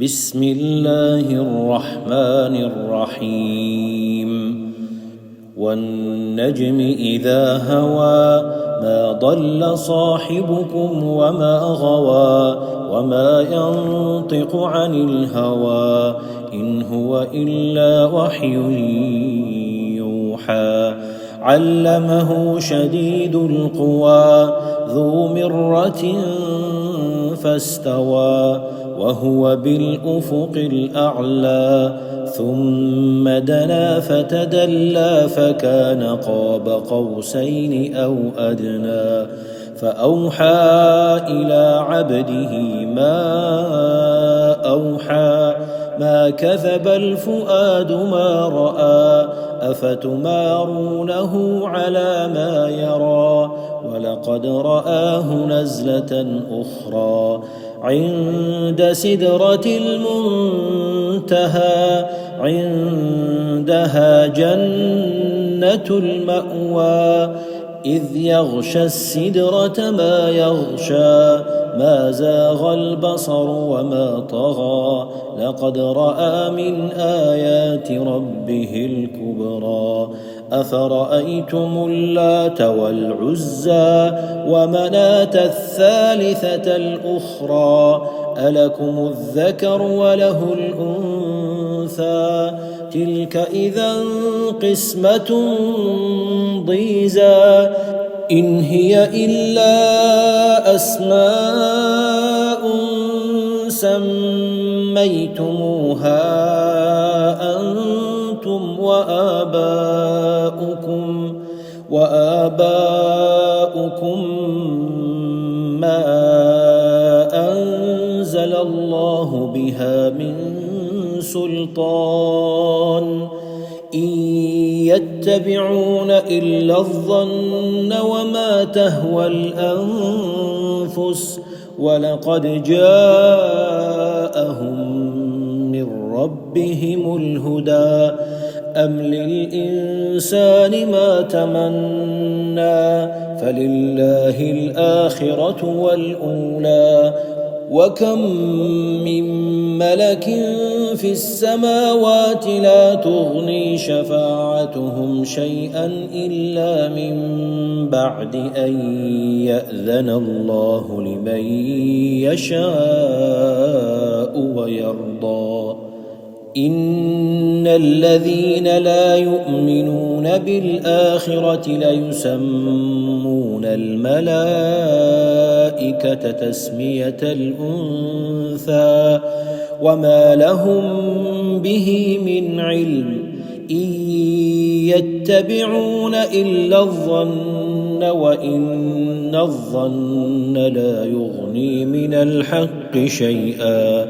بسم الله الرحمن الرحيم والنجم إذا هوى ما ضل صاحبكم وما غوى وما ينطق عن الهوى إن هو إلا وحي يوحى علمه شديد القوى ذو مرة فاستوى وهو بالأفق الأعلى ثم دنا فتدلى فكان قاب قوسين أو أدنى فأوحى إلى عبده ما أوحى ما كذب الفؤاد ما رأى أفتمارونه على ما يرى ولقد رآه نزلة أخرى عند سدرة المنتهى عندها جنة المأوى إذ يغشى السدرة ما يغشى ما زاغ البصر وما طغى لقد رأى من آيات ربه الكبرى أفرأيتم اللات والعزى ومناة الثالثة الأخرى ألكم الذكر وله الأنثى تلك إذا قسمة ضيزى إن هي إلا أسماء سميتموها أنتم وآباؤكم ما أنزل الله بها من سلطان إن يتبعون إلا الظن وما تهوى الأنفس ولقد جاءهم من ربهم الهدى أم للإنسان ما تمنى فلله الآخرة والأولى وكم من ملك في السماوات لا تغني شفاعتهم شيئا إلا من بعد أن يأذن الله لمن يشاء ويرضى إن الذين لا يؤمنون بالآخرة ليسمون الملائكة تسمية الأنثى وما لهم به من علم إن يتبعون إلا الظن وإن الظن لا يغني من الحق شيئا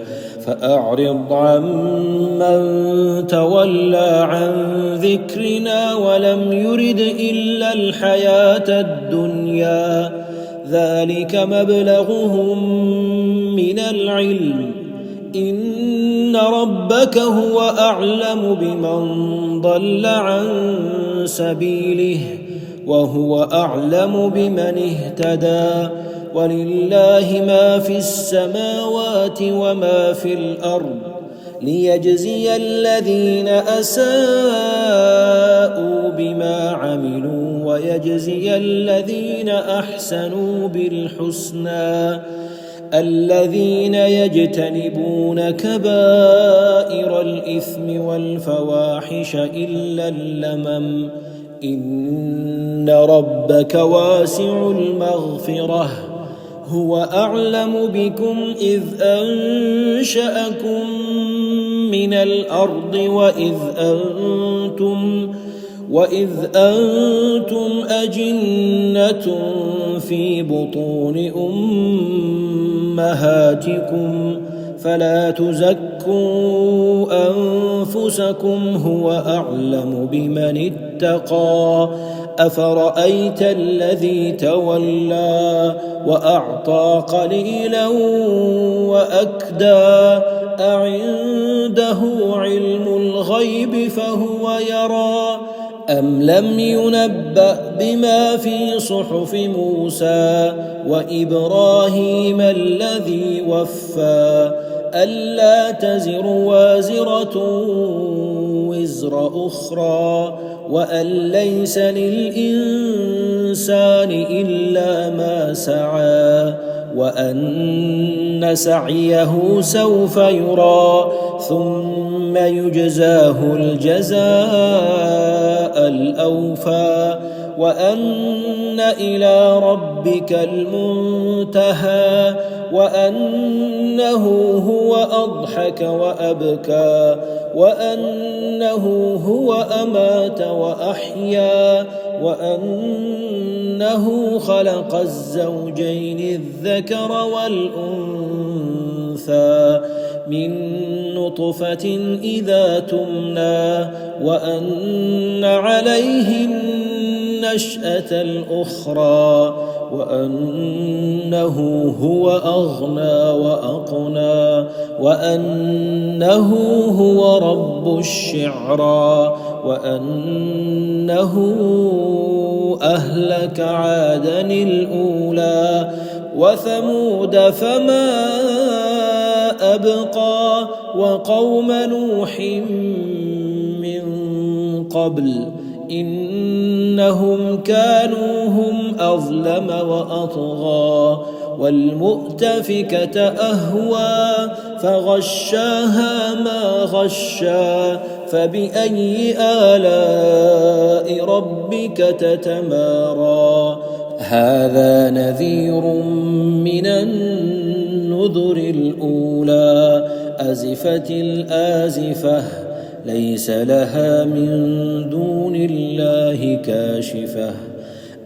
فأعرض عمن تولى عن ذكرنا ولم يرد إلا الحياة الدنيا ذلك مبلغهم من العلم إن ربك هو أعلم بمن ضل عن سبيله وهو أعلم بمن اهتدى ولله ما في السماوات وما في الأرض ليجزي الذين أساءوا بما عملوا ويجزي الذين أحسنوا بالحسنى الذين يجتنبون كبائر الإثم والفواحش إلا اللمم إن ربك واسع المغفرة هو أعلم بكم إذ أنشأكم من الأرض وإذ أنتم أجنة في بطون أمهاتكم فلا تزكوا أنفسكم هو أعلم بمن اتقى أفرأيت الذي تولى وأعطى قليلا وأكدى أعنده علم الغيب فهو يرى أم لم ينبأ بما في صحف موسى وإبراهيم الذي وفى ألا تزر وازرة وزر أخرى وأن ليس للإنسان إلا ما سعى وأن سعيه سوف يرى ثم يجزاه الجزاء الأوفى وأن إلى ربك المنتهى وأنه هو أضحك وأبكى وأنه هو أمات وأحيا وأنه خلق الزوجين الذكر والأنثى من نطفة إذا تمنى وأن عليه النشأة الأخرى وأنه هو أغنى وأقنى وأنه هو رب الشعرى وأنه أهلك عادا الأولى وثمود فما أبقى وقوم نوح من قبل إنهم كانوا هم أظلم وأطغى والمؤتفكة أهوى فغشاها ما غشى فبأي آلاء ربك تتمارى هذا نذير من النذر الأولى أزفت الآزفة ليس لها من دون الله كاشفة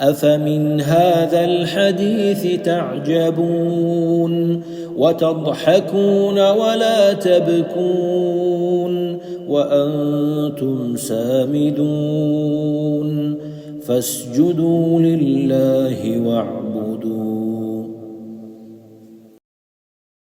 أفمن هذا الحديث تعجبون وتضحكون ولا تبكون وأنتم سامدون فاسجدوا لله واعبدوا